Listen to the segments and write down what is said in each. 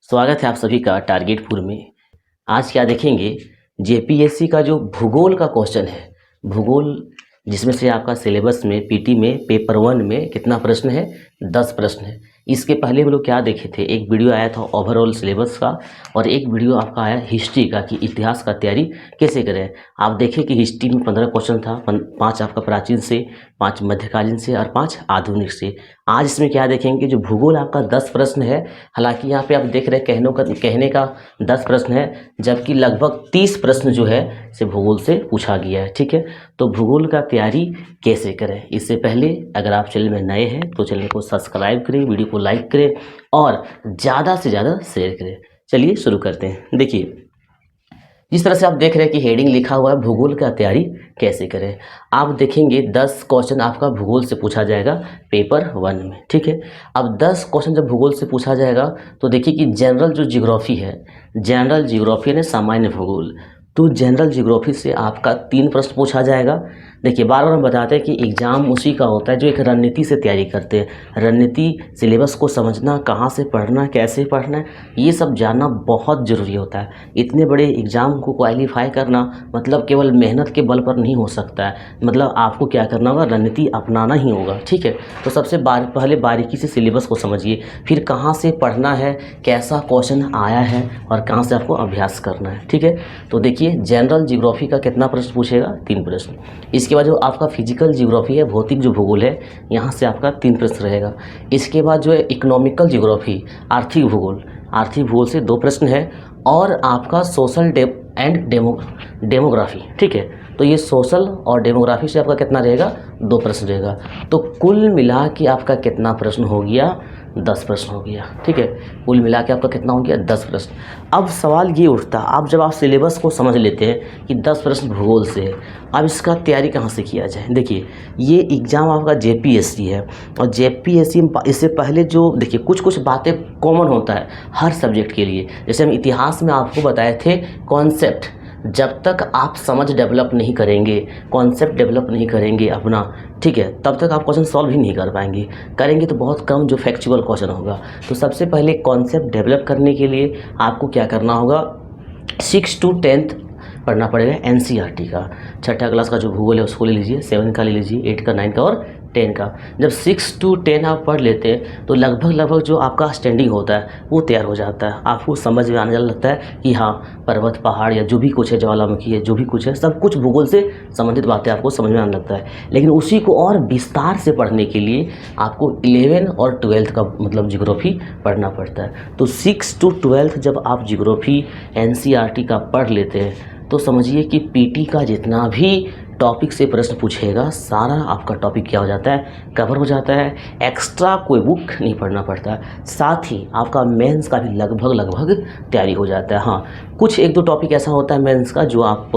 स्वागत है आप सभी का टारगेट पुर में। आज क्या देखेंगे, जेपीएससी का जो भूगोल का क्वेश्चन है, भूगोल जिसमें से आपका सिलेबस में पीटी में पेपर 1 में कितना प्रश्न है, 10 प्रश्न है। इसके पहले हम लोग क्या देखे थे, एक वीडियो आया था ओवरऑल सिलेबस का और एक वीडियो आपका आया हिस्ट्री का कि इतिहास का तैयारी कैसे करें। आप देखें कि हिस्ट्री में 15 क्वेश्चन था, 5 आपका प्राचीन से, 5 मध्यकालीन से और 5 आधुनिक से। आज इसमें क्या देखेंगे, जो भूगोल आपका 10 प्रश्न है। हालांकि यहाँ पे आप देख रहे हैं कहने का 10 प्रश्न है, जबकि लगभग 30 प्रश्न जो है से भूगोल से पूछा गया है। ठीक है, तो भूगोल का तैयारी कैसे करें, इससे पहले अगर आप चैनल में नए हैं तो चैनल को सब्सक्राइब करें, वीडियो को लाइक करें और ज़्यादा से ज़्यादा शेयर करें। चलिए शुरू करते हैं। देखिए, जिस तरह से आप देख रहे हैं कि हेडिंग लिखा हुआ है भूगोल का तैयारी कैसे करें। आप देखेंगे 10 क्वेश्चन आपका भूगोल से पूछा जाएगा पेपर 1 में। ठीक है, अब 10 क्वेश्चन जब भूगोल से पूछा जाएगा तो देखिए कि जनरल जो ज्योग्राफी है, जनरल ज्योग्राफी यानी सामान्य भूगोल, तो जनरल ज्योग्राफी से आपका 3 प्रश्न पूछा जाएगा। देखिए, बार बार हम बताते हैं कि एग्ज़ाम उसी का होता है जो एक रणनीति से तैयारी करते हैं। रणनीति, सिलेबस को समझना, कहाँ से पढ़ना, कैसे पढ़ना है, ये सब जानना बहुत ज़रूरी होता है। इतने बड़े एग्ज़ाम को क्वालिफाई करना मतलब केवल मेहनत के बल पर नहीं हो सकता है, मतलब आपको क्या करना होगा, रणनीति अपनाना ही होगा। ठीक है, तो सबसे पहले बारीकी से सिलेबस को समझिए, फिर कहाँ से पढ़ना है, कैसा क्वेश्चन आया है और कहाँ से आपको अभ्यास करना है। ठीक है, तो देखिए जनरल ज्योग्राफी का कितना प्रश्न पूछेगा, 3 प्रश्न। इसके बाद जो आपका फिजिकल ज्योग्राफी है, भौतिक जो भूगोल है, यहाँ से आपका 3 प्रश्न रहेगा। इसके बाद जो है इकोनॉमिकल ज्योग्राफी, आर्थिक भूगोल, आर्थिक भूगोल से 2 प्रश्न है और आपका सोशल एंड डेमोग्राफी। ठीक है, तो ये सोशल और डेमोग्राफी से आपका कितना रहेगा, 2 प्रश्न रहेगा। तो कुल मिला के आपका कितना प्रश्न हो गया, 10 प्रश्न हो गया। ठीक है, कुल मिला के आपका कितना हो गया, 10 प्रश्न। अब सवाल ये उठता, अब जब आप सिलेबस को समझ लेते हैं कि 10 प्रश्न भूगोल से है, अब इसका तैयारी कहाँ से किया जाए। देखिए, ये एग्ज़ाम आपका जेपीएससी है और जेपीएससी इससे पहले जो देखिए कुछ बातें कॉमन होता है हर सब्जेक्ट के लिए। जैसे हम इतिहास में आपको बताए थे कॉन्सेप्ट, जब तक आप समझ डेवलप नहीं करेंगे, कॉन्सेप्ट डेवलप नहीं करेंगे अपना, ठीक है, तब तक आप क्वेश्चन सॉल्व ही नहीं कर पाएंगे। करेंगे तो बहुत कम जो फैक्चुअल क्वेश्चन होगा। तो सबसे पहले कॉन्सेप्ट डेवलप करने के लिए आपको क्या करना होगा, 6 to 10 पढ़ना पड़ेगा एनसीईआरटी का। 6ठा क्लास का जो भूगोल है उसको ले लीजिए, 7 का ले लीजिए, 8 का, 9 का और 10 का। जब 6 to 10 आप पढ़ लेते हैं तो लगभग जो आपका स्टैंडिंग होता है वो तैयार हो जाता है। आपको समझ में आने लगता है कि हाँ, पर्वत, पहाड़ या जो भी कुछ है, ज्वालामुखी है, जो भी कुछ है, सब कुछ भूगोल से संबंधित बातें आपको समझ में आने लगता है। लेकिन उसी को और विस्तार से पढ़ने के लिए आपको 11 और 12 का मतलब ज्योग्राफी पढ़ना पड़ता है। तो 6 to 12 जब आप ज्योग्राफी एनसीईआरटी का पढ़ लेते हैं तो समझिए कि पीटी का जितना भी टॉपिक से प्रश्न पूछेगा सारा आपका टॉपिक क्या हो जाता है, कवर हो जाता है। एक्स्ट्रा कोई बुक नहीं पढ़ना पड़ता, साथ ही आपका मेंस का भी लगभग तैयारी हो जाता है। हाँ, कुछ 1-2 टॉपिक ऐसा होता है मेंस का जो आप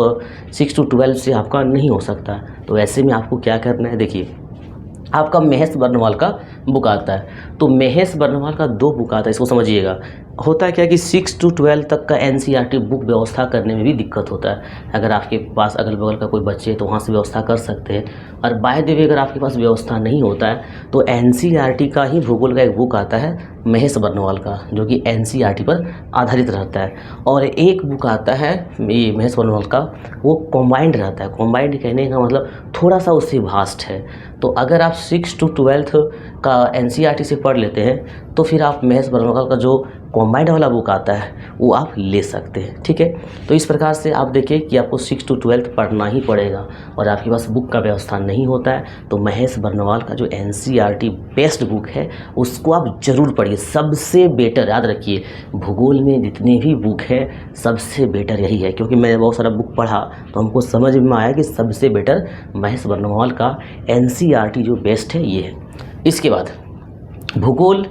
6 to 12 से आपका नहीं हो सकता। तो ऐसे में आपको क्या करना है, देखिए आपका महेश बर्नवाल का बुक आता है, तो महेश बर्नवाल का 2 बुक आता है, इसको समझिएगा। होता है क्या कि 6 to 12 तक का एनसीईआरटी बुक व्यवस्था करने में भी दिक्कत होता है। अगर आपके पास अगल बगल का कोई बच्चे है तो वहाँ से व्यवस्था कर सकते हैं, और बाय द वे अगर आपके पास व्यवस्था नहीं होता है तो एनसीईआरटी का ही भूगोल का एक बुक आता है महेश बर्नवाल का, जो कि एनसीईआरटी पर आधारित रहता है। और एक बुक आता है ये महेश बर्नवाल का, वो कॉम्बाइंड रहता है। कॉम्बाइंड कहने का मतलब थोड़ा सा उससे वास्ट है। तो अगर आप 6 to 12 का एनसीईआरटी से पढ़ लेते हैं तो फिर आप महेश बर्नवाल का जो कॉम्बाइंड वाला बुक आता है वो आप ले सकते हैं। ठीक है, तो इस प्रकार से आप देखिए कि आपको 6 to 12 पढ़ना ही पड़ेगा और आपके पास बुक का व्यवस्था नहीं होता है तो महेश बर्नवाल का जो एनसीईआरटी बेस्ट बुक है उसको आप ज़रूर पढ़िए। सबसे बेटर, याद रखिए, भूगोल में जितने भी बुक है सबसे बेटर यही है, क्योंकि मैंने बहुत सारा बुक पढ़ा तो हमको समझ में आया कि सबसे बेटर महेश बर्नवाल का एनसीईआरटी जो बेस्ट है ये है। इसके बाद भूगोल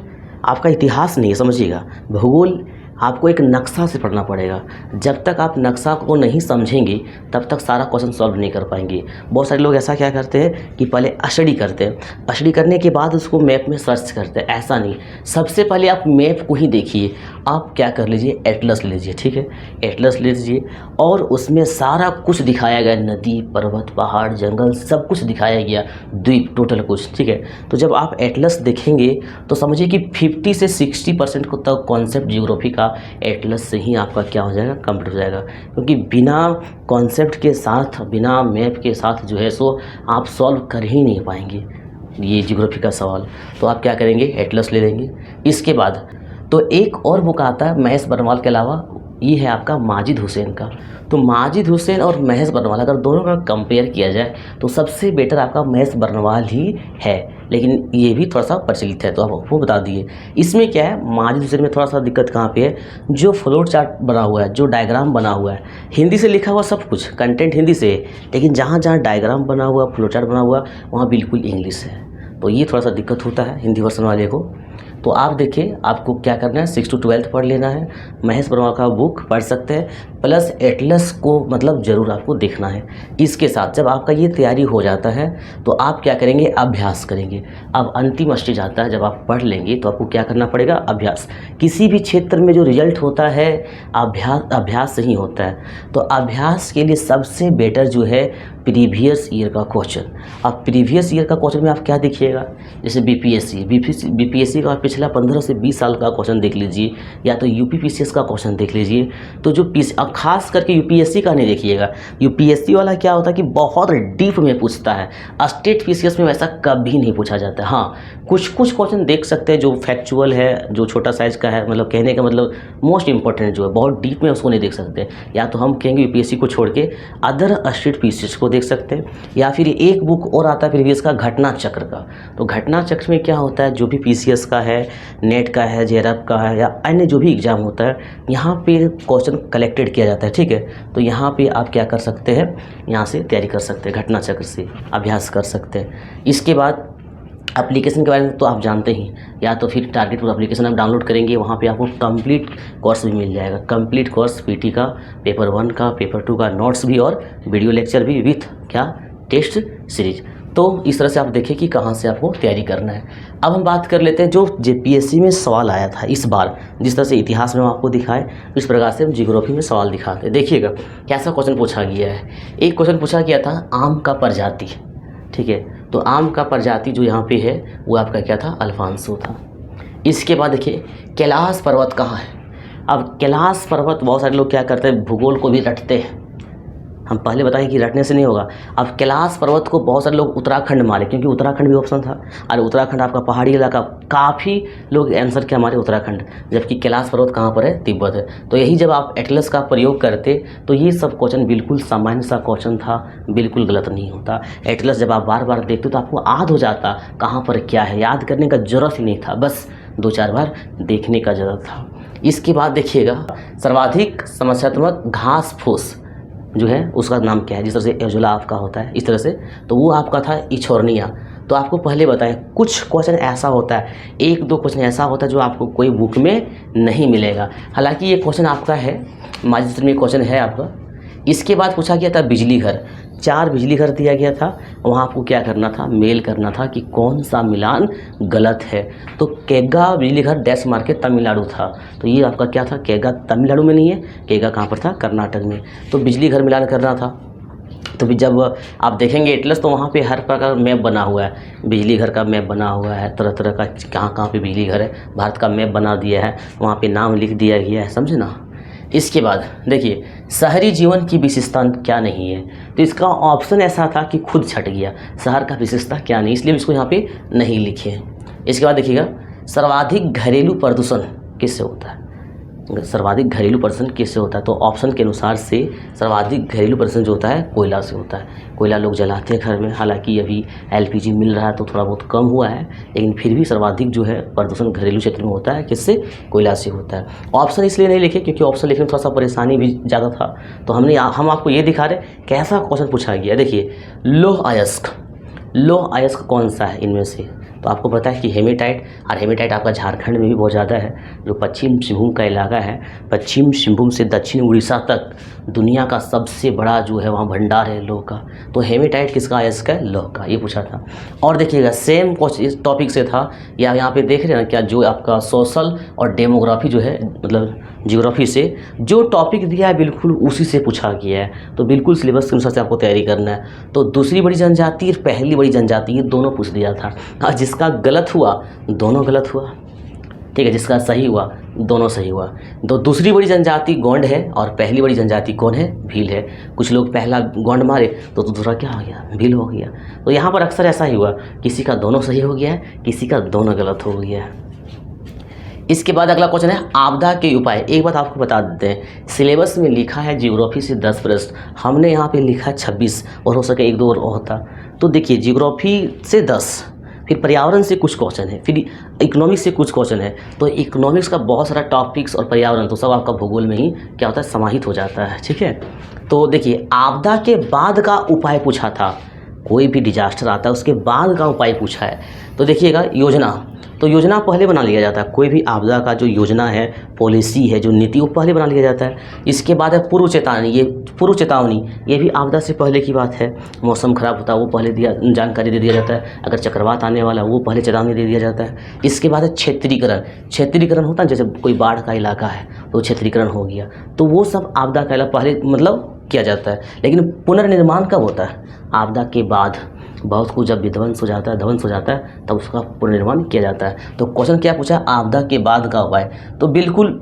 आपका इतिहास नहीं है, समझिएगा, भूगोल आपको एक नक्शा से पढ़ना पड़ेगा। जब तक आप नक्शा को नहीं समझेंगे तब तक सारा क्वेश्चन सॉल्व नहीं कर पाएंगे। बहुत सारे लोग ऐसा क्या करते हैं कि पहले स्टडी करते हैं, स्टडी करने के बाद उसको मैप में सर्च करते हैं। ऐसा नहीं, सबसे पहले आप मैप को ही देखिए। आप क्या कर लीजिए, एटलस लीजिए, ठीक है, एटलस ले लीजिए और उसमें सारा कुछ दिखाया गया, नदी, पर्वत, पहाड़, जंगल, सब कुछ दिखाया गया, द्वीप, टोटल कुछ, ठीक है। तो जब आप एटलस देखेंगे तो समझिए कि 50 से 60% को तक कॉन्सेप्ट ज्योग्राफी का एटलस से ही आपका क्या हो जाएगा, कंप्लीट हो जाएगा। क्योंकि बिना कॉन्सेप्ट के साथ, बिना मैप के साथ जो है सो आप सॉल्व कर ही नहीं पाएंगे ये ज्योग्राफी का सवाल। तो आप क्या करेंगे, एटलस ले लेंगे। इसके बाद तो एक और बुक आता है महेश बर्नवाल के अलावा, ये है आपका माजिद हुसैन का। तो माजिद हुसैन और महेश बर्नवाल अगर दोनों का कंपेयर किया जाए तो सबसे बेटर आपका महेश बर्नवाल ही है, लेकिन ये भी थोड़ा सा प्रचलित है, तो आप वो बता दिए। इसमें क्या है, माजिद हुसैन में थोड़ा सा दिक्कत कहाँ पे है, जो फ्लोट चार्ट बना हुआ है, जो डायग्राम बना हुआ है, हिंदी से लिखा हुआ सब कुछ, कंटेंट हिंदी से, लेकिन जहाँ जहाँ डायग्राम बना हुआ, फ्लोट चार्ट बना हुआ, वहाँ बिल्कुल इंग्लिश है। तो ये थोड़ा सा दिक्कत होता है हिंदी वर्सन वाले को। तो आप देखिए, आपको क्या करना है, 6 to 12 पढ़ लेना है, महेश बर्नवाल का बुक पढ़ सकते हैं, प्लस एटलस को मतलब ज़रूर आपको देखना है। इसके साथ जब आपका ये तैयारी हो जाता है तो आप क्या करेंगे, अभ्यास करेंगे। अब अंतिम स्टेज आता है, जब आप पढ़ लेंगे तो आपको क्या करना पड़ेगा, अभ्यास। किसी भी क्षेत्र में जो रिजल्ट होता है अभ्यास से ही होता है। तो अभ्यास के लिए सबसे बेटर जो है प्रीवियस ईयर का क्वेश्चन। अब प्रीवियस ईयर का क्वेश्चन में आप क्या देखिएगा, जैसे बीपीएससी का पिछला 15 से 20 साल का क्वेश्चन देख लीजिए, या तो यूपीपीसीएस का क्वेश्चन देख लीजिए। तो जो खास करके यूपीएससी का नहीं देखिएगा, यूपीएससी वाला क्या होता है कि बहुत डीप में पूछता है, स्टेट पीसीएस में वैसा कभी नहीं पूछा जाता है। हाँ, कुछ क्वेश्चन देख सकते हैं जो फैक्चुअल है, जो छोटा साइज का है, मतलब कहने का मतलब मोस्ट इंपॉर्टेंट जो है, बहुत डीप में उसको नहीं देख सकते। या तो हम कहेंगे यूपीएससी को छोड़ के अदर स्टेट पीसीएस को देख सकते हैं। या फिर एक बुक और आता है प्रीवियस का, घटना चक्र का। तो घटना चक्र में क्या होता है, जो भी पीसीएस का है, नेट का है, जेआरएफ का है, या अन्य जो भी एग्जाम होता है, यहाँ पे क्वेश्चन कलेक्टेड किया जाता है, ठीक है। तो यहाँ पे आप क्या कर सकते हैं, यहाँ से तैयारी कर सकते हैं, घटना चक्र से अभ्यास कर सकते हैं। इसके बाद एप्लीकेशन के बारे में तो आप जानते ही, या तो फिर टारगेट प्रो एप्लीकेशन आप डाउनलोड करेंगे, वहाँ पे आपको कंप्लीट कोर्स भी मिल जाएगा। कंप्लीट कोर्स पीटी का, पेपर 1 का, पेपर 2 का नोट्स भी और वीडियो लेक्चर भी विथ क्या, टेस्ट सीरीज। तो इस तरह से आप देखें कि कहाँ से आपको तैयारी करना है। अब हम बात कर लेते हैं जो जेपीएससी में सवाल आया था इस बार। जिस तरह से इतिहास में हम आपको दिखाए, इस प्रकार से हम ज्योग्राफी में सवाल दिखाते हैं। देखिएगा कैसा क्वेश्चन पूछा गया है। एक क्वेश्चन पूछा गया था आम का प्रजाति, ठीक है। तो आम का प्रजाति जो यहाँ पे है वो आपका क्या था, अल्फांसो था। इसके बाद देखिए कैलाश पर्वत कहाँ है। अब कैलाश पर्वत, बहुत सारे लोग क्या करते हैं, भूगोल को भी रटते हैं। हम पहले बताएं कि रटने से नहीं होगा। अब कैलाश पर्वत को बहुत सारे लोग उत्तराखंड मारे, क्योंकि उत्तराखंड भी ऑप्शन था। और उत्तराखंड आपका पहाड़ी इलाका, काफ़ी लोग आंसर क्या हमारे उत्तराखंड, जबकि कैलाश पर्वत कहाँ पर है, तिब्बत है। तो यही जब आप एटलस का प्रयोग करते तो ये सब क्वेश्चन बिल्कुल सामान्य सा क्वेश्चन था, बिल्कुल गलत नहीं होता। एटलस जब आप बार बार देखते तो आपको याद हो जाता कहाँ पर क्या है, याद करने का ज़रूरत ही नहीं था, बस 2-4 बार देखने का ज़रूरत था। इसके बाद देखिएगा सर्वाधिक समस्यात्मक घास फूस जो है उसका नाम क्या है, जिस तरह से एजोला आपका होता है इस तरह से, तो वो आपका था इछोरनिया। तो आपको पहले बताएं, कुछ क्वेश्चन ऐसा होता है, 1-2 क्वेश्चन ऐसा होता है जो आपको कोई बुक में नहीं मिलेगा। हालांकि ये क्वेश्चन आपका है, माजिद में क्वेश्चन है आपका। इसके बाद पूछा गया था बिजली घर, 4 बिजली घर दिया गया था। वहाँ आपको क्या करना था, मेल करना था कि कौन सा मिलान गलत है। तो केगा बिजली घर डैश मार के तमिलनाडु था। तो ये आपका क्या था, केगा तमिलनाडु में नहीं है, केगा कहाँ पर था, कर्नाटक में। तो बिजली घर मिलान करना था। तो भी जब आप देखेंगे एटलस तो वहाँ पे हर प्रकार मैप बना हुआ है, बिजली घर का मैप बना हुआ है, तरह तरह का कहाँ कहाँ पे बिजली घर है, भारत का मैप बना दिया है, वहाँ पे नाम लिख दिया गया है, समझे ना। इसके बाद देखिए शहरी जीवन की विशेषता क्या नहीं है। तो इसका ऑप्शन ऐसा था कि खुद छट गया, शहर का विशेषता क्या नहीं, इसलिए इसको यहाँ पे नहीं लिखे हैं। इसके बाद देखिएगा सर्वाधिक घरेलू प्रदूषण किससे होता है, सर्वाधिक घरेलू प्रदूषण किससे होता है। तो ऑप्शन के अनुसार से सर्वाधिक घरेलू प्रदूषण जो होता है कोयला से होता है। कोयला लोग जलाते हैं घर में, हालांकि अभी एलपीजी मिल रहा है तो थोड़ा बहुत कम हुआ है, लेकिन फिर भी सर्वाधिक जो है प्रदूषण घरेलू क्षेत्र में होता है, किससे, कोयला से होता है। ऑप्शन इसलिए नहीं लिखे क्योंकि ऑप्शन लिखने में थोड़ा सा परेशानी भी ज़्यादा था। तो हम आपको ये दिखा रहे कैसा क्वेश्चन पूछा गया। देखिए लौह अयस्क कौन सा है इनमें से, तो आपको पता है कि हेमेटाइट, और हेमेटाइट आपका झारखंड में भी बहुत ज़्यादा है, जो पश्चिम सिंहभूम का इलाका है, पश्चिम सिंहभूम से दक्षिण उड़ीसा तक दुनिया का सबसे बड़ा जो है वहाँ भंडार है लौह का। तो हेमेटाइट किसका है? इसका लौह का, ये पूछा था। और देखिएगा सेम इस टॉपिक से था, या यहाँ पे देख रहे हैं ना क्या, जो आपका सोशल और डेमोग्राफी जो है, मतलब ज्योग्राफी से जो टॉपिक दिया है बिल्कुल उसी से पूछा गया है। तो बिल्कुल सिलेबस के अनुसार से आपको तैयारी करना है। तो दूसरी बड़ी जनजाति और पहली बड़ी जनजाति, ये दोनों पूछ दिया था। हाँ, जिसका गलत हुआ दोनों गलत हुआ, ठीक है, जिसका सही हुआ दोनों सही हुआ। तो दूसरी बड़ी जनजाति गोंड है और पहली बड़ी जनजाति कौन है? भील है। कुछ लोग पहला गोंड मारे तो दूसरा क्या हो गया? भील हो गया। तो यहाँ पर अक्सर ऐसा ही हुआ, किसी का दोनों सही हो गया है, किसी का दोनों गलत हो गया है। इसके बाद अगला क्वेश्चन है आपदा के उपाय। एक बात आपको बता देते हैं, सिलेबस में लिखा है जियोग्राफी से 10 प्रश्न, हमने यहाँ पे लिखा है 26, और हो सके एक दो और होता। तो देखिए जियोग्राफी से 10, फिर पर्यावरण से कुछ क्वेश्चन है, फिर इकोनॉमिक्स से कुछ क्वेश्चन है। तो इकोनॉमिक्स का बहुत सारा टॉपिक्स और पर्यावरण तो सब आपका भूगोल में ही क्या होता है, समाहित हो जाता है, ठीक है। तो देखिए आपदा के बाद का उपाय पूछा था, कोई भी डिजास्टर आता है उसके बाद का उपाय पूछा है। तो देखिएगा योजना, तो योजना पहले बना लिया जाता है, कोई भी आपदा का जो योजना है, पॉलिसी है, जो नीति, वो पहले बना लिया जाता है। इसके बाद है पूर्व चेतावनी, ये पूर्व चेतावनी, ये भी आपदा से पहले की बात है। मौसम खराब होता है वो पहले जानकारी दे दिया जाता है, अगर चक्रवात आने वाला वो पहले चेतावनी दे दिया जाता है। इसके बाद है क्षेत्रीकरण, क्षेत्रीकरण होता है जैसे कोई बाढ़ का इलाका है तो क्षेत्रीकरण हो गया, तो वो सब आपदा का पहले मतलब किया जाता है। लेकिन पुनर्निर्माण कब होता है? आपदा के बाद, बहुत कुछ जब विध्वंस हो जाता है, ध्वंस हो जाता है, तब उसका पुनर्निर्माण किया जाता है। तो क्वेश्चन क्या पूछा? आपदा के बाद का उपाय। तो बिल्कुल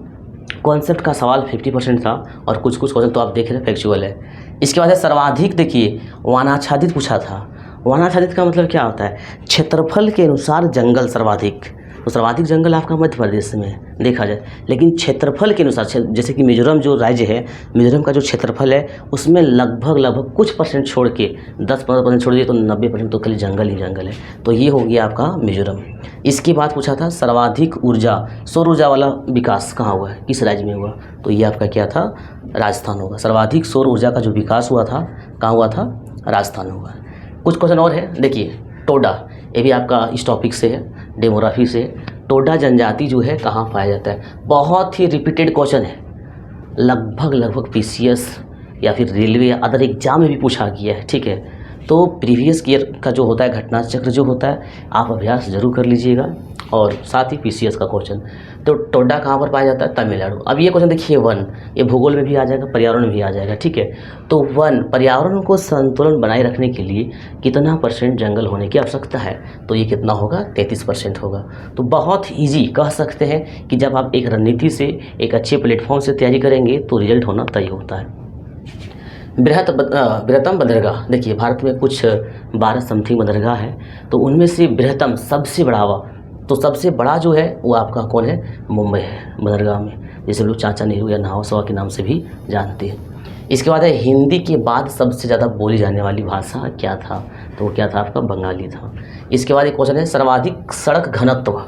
कॉन्सेप्ट का सवाल 50% था, और कुछ कुछ क्वेश्चन तो आप देख रहे हैं फैक्चुअल है। इसके बाद है सर्वाधिक, देखिए वनाच्छादित पूछा था। वनाच्छादित का मतलब क्या होता है? क्षेत्रफल के अनुसार जंगल सर्वाधिक, तो सर्वाधिक जंगल आपका मध्य प्रदेश में देखा जाए, लेकिन क्षेत्रफल के अनुसार, जैसे कि मिजोरम जो राज्य है, मिजोरम का जो क्षेत्रफल है उसमें लगभग कुछ परसेंट छोड़ के 10-15% छोड़ दिए तो 90% तो खाली जंगल ही जंगल है। तो ये हो गया आपका मिजोरम। इसके बाद पूछा था सर्वाधिक ऊर्जा, सौर ऊर्जा वाला विकास कहाँ हुआ है, किस राज्य में हुआ? तो ये आपका क्या था? राजस्थान होगा। सर्वाधिक सौर ऊर्जा का जो विकास हुआ था कहाँ हुआ था? राजस्थान हुआ। कुछ क्वेश्चन और है, देखिए टोडा, ये भी आपका इस टॉपिक से है, डेमोग्राफी से। टोडा जनजाति जो है कहाँ पाया जाता है? बहुत ही रिपीटेड क्वेश्चन है, लगभग पीसीएस या फिर रेलवे या अदर एग्जाम में भी पूछा गया है, ठीक है। तो प्रीवियस ईयर का जो होता है घटना चक्र जो होता है, आप अभ्यास जरूर कर लीजिएगा, और साथ ही पीसीएस का क्वेश्चन। तो टोडा कहाँ पर पाया जाता है? तमिलनाडु। अब ये क्वेश्चन देखिए वन, ये भूगोल में भी आ जाएगा, पर्यावरण में भी आ जाएगा, ठीक है। तो वन, पर्यावरण को संतुलन बनाए रखने के लिए कितना % जंगल होने की आवश्यकता है? तो ये कितना होगा? 33% होगा। तो बहुत ईजी कह सकते हैं कि जब आप एक रणनीति से, एक अच्छे प्लेटफॉर्म से तैयारी करेंगे तो रिजल्ट होना तय होता है। बृहत्तम बंदरगाह, देखिए भारत में कुछ 12 समथिंग बंदरगाह है, तो उनमें से बृहत्तम सबसे बड़ा हुआ, तो सबसे बड़ा जो है वो आपका कौन है? मुंबई है बंदरगाह में, जैसे लोग चाचा नेहरू या नहावसवा के नाम से भी जानते हैं। इसके बाद है हिंदी के बाद सबसे ज़्यादा बोली जाने वाली भाषा क्या था? तो वो क्या था? आपका बंगाली था। इसके बाद एक क्वेश्चन है सर्वाधिक सड़क घनत्व,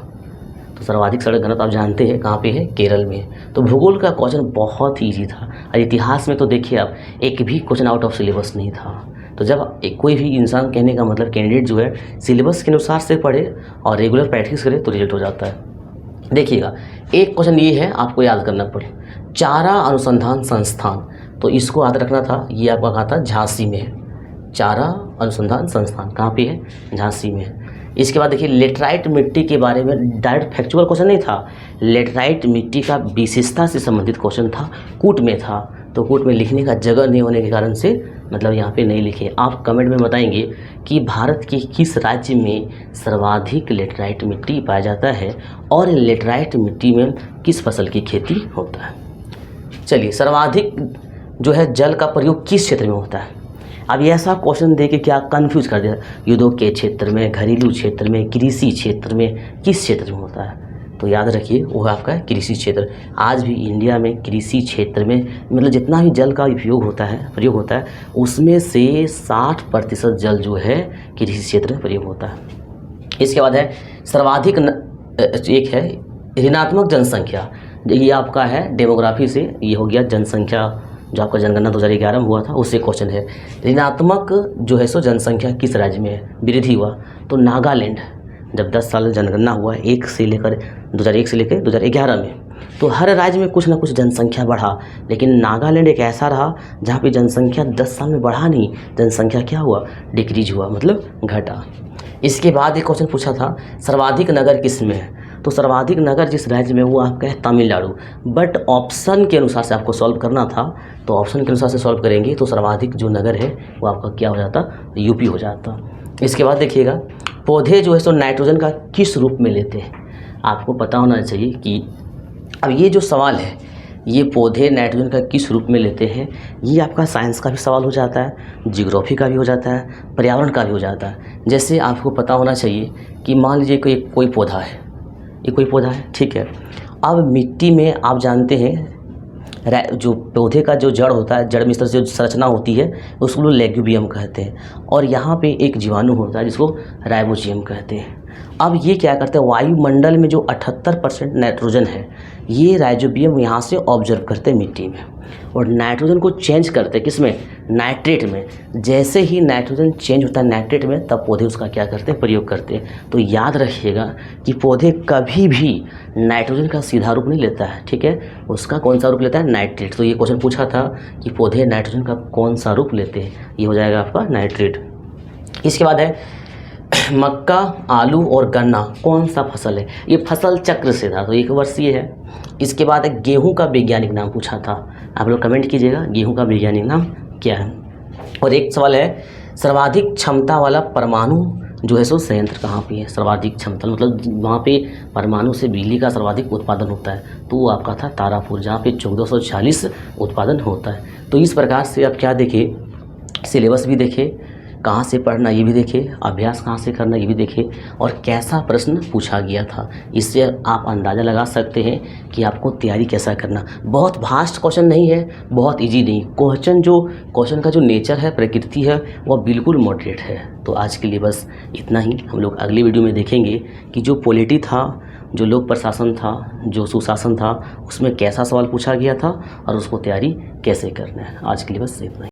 तो सर्वाधिक सड़क घनत्व आप जानते हैं कहाँ पे है? केरल में। तो भूगोल का क्वेश्चन बहुत ईजी था, और इतिहास में तो देखिए आप एक भी क्वेश्चन आउट ऑफ सिलेबस नहीं था। तो जब कोई भी इंसान, कहने का मतलब कैंडिडेट जो है, सिलेबस के अनुसार से पढ़े और रेगुलर प्रैक्टिस करे तो रिजल्ट हो जाता है। देखिएगा एक क्वेश्चन ये है, आपको याद करना पड़े, चारा अनुसंधान संस्थान, तो इसको याद रखना था। ये आपका कहाँ था? झांसी में है। चारा अनुसंधान संस्थान कहाँ पे है? झांसी में है। इसके बाद देखिए लेटराइट मिट्टी के बारे में डायरेक्ट फैक्चुअल क्वेश्चन नहीं था, लेटराइट मिट्टी का विशेषता से संबंधित क्वेश्चन था, कूट में था। तो कूट में लिखने का जगह नहीं होने के कारण से मतलब यहाँ पे नहीं लिखे। आप कमेंट में बताएंगे कि भारत के किस राज्य में सर्वाधिक लेटराइट मिट्टी पाया जाता है, और लेटराइट मिट्टी में किस फसल की खेती होता है। चलिए, सर्वाधिक जो है जल का प्रयोग किस क्षेत्र में होता है? अब ये ऐसा क्वेश्चन दे के क्या कंफ्यूज कर दिया, युद्धों के क्षेत्र में, घरेलू क्षेत्र में, कृषि क्षेत्र में, किस क्षेत्र में होता है? तो याद रखिए वो कृषि कृषि क्षेत्र। आज भी इंडिया में कृषि क्षेत्र में मतलब जितना भी जल का उपयोग होता है, प्रयोग होता है, उसमें से 60% जल जो है कृषि क्षेत्र में प्रयोग होता है। इसके बाद है सर्वाधिक एक है ऋणात्मक जनसंख्या, ये आपका है डेमोग्राफी से, ये हो गया जनसंख्या जो आपका जनगणना 2011 में हुआ था, उससे क्वेश्चन है। ऋणात्मक जो है सो जनसंख्या किस राज्य में है? वृद्धि हुआ, तो नागालैंड, जब 10 साल जनगणना हुआ 1 से लेकर 2001 से लेकर 2011 में, तो हर राज्य में कुछ ना कुछ जनसंख्या बढ़ा, लेकिन नागालैंड एक ऐसा रहा जहाँ पे जनसंख्या 10 साल में बढ़ा नहीं, जनसंख्या क्या हुआ, डिक्रीज हुआ, मतलब घटा। इसके बाद एक क्वेश्चन पूछा था सर्वाधिक नगर किस में है, तो सर्वाधिक नगर जिस राज्य में वो आपका है तमिलनाडु, बट ऑप्शन के अनुसार से आपको सॉल्व करना था, तो ऑप्शन के अनुसार से सॉल्व करेंगे तो सर्वाधिक जो नगर है वो आपका क्या हो जाता, यूपी हो जाता। इसके बाद देखिएगा पौधे जो है सो नाइट्रोजन का किस रूप में लेते हैं, आपको पता होना चाहिए कि अब ये जो सवाल है ये पौधे नाइट्रोजन का किस रूप में लेते हैं, ये आपका साइंस का भी सवाल हो जाता है, जियोग्राफी का भी हो जाता है, पर्यावरण का भी हो जाता है। जैसे आपको पता होना चाहिए कि मान लीजिए कोई पौधा है, ये कोई पौधा है, ठीक है। अब मिट्टी में आप जानते हैं जो पौधे का जो जड़ होता है, जड़ में इस तरह से जो संरचना होती है उसको लोग लेग्यूबियम कहते हैं, और यहाँ पे एक जीवाणु होता है जिसको राइबोजियम कहते हैं। अब ये क्या करते हैं, वायुमंडल में जो 78% नाइट्रोजन है ये राइजोबियम यहाँ से ऑब्जर्व करते हैं मिट्टी में, और नाइट्रोजन को चेंज करते हैं किसमें, नाइट्रेट में। जैसे ही नाइट्रोजन चेंज होता है नाइट्रेट में तब पौधे उसका क्या करते हैं, प्रयोग करते हैं। तो याद रखिएगा कि पौधे कभी भी नाइट्रोजन का सीधा रूप नहीं लेता है, ठीक है, उसका कौन सा रूप लेता है, नाइट्रेट। तो ये क्वेश्चन पूछा था कि पौधे नाइट्रोजन का कौन सा रूप लेते हैं, ये हो जाएगा आपका नाइट्रेट। इसके बाद है मक्का, आलू और गन्ना कौन सा फसल है, ये फसल चक्र से था, तो एक वर्षीय है। इसके बाद है गेहूं का वैज्ञानिक नाम पूछा था, आप लोग कमेंट कीजिएगा गेहूं का वैज्ञानिक नाम क्या है। और एक सवाल है सर्वाधिक क्षमता वाला परमाणु जो है सो संयंत्र कहाँ पे है, सर्वाधिक क्षमता मतलब वहाँ पे परमाणु से बिजली का सर्वाधिक उत्पादन होता है, तो वो आपका था तारापुर, जहाँ पे 1440 उत्पादन होता है। तो इस प्रकार से आप क्या देखें, सिलेबस भी देखें, कहाँ से पढ़ना ये भी देखें, अभ्यास कहाँ से करना ये भी देखें, और कैसा प्रश्न पूछा गया था, इससे आप अंदाज़ा लगा सकते हैं कि आपको तैयारी कैसा करना। बहुत भास्ट क्वेश्चन नहीं है, बहुत इजी नहीं, क्वेश्चन का जो नेचर है, प्रकृति है, वह बिल्कुल मॉडरेट है। तो आज के लिए बस इतना ही, हम लोग अगली वीडियो में देखेंगे कि जो पॉलिटी था, जो लोक प्रशासन था, जो सुशासन था, उसमें कैसा सवाल पूछा गया था और उसको तैयारी कैसे करना है। आज के लिए बस इतना ही।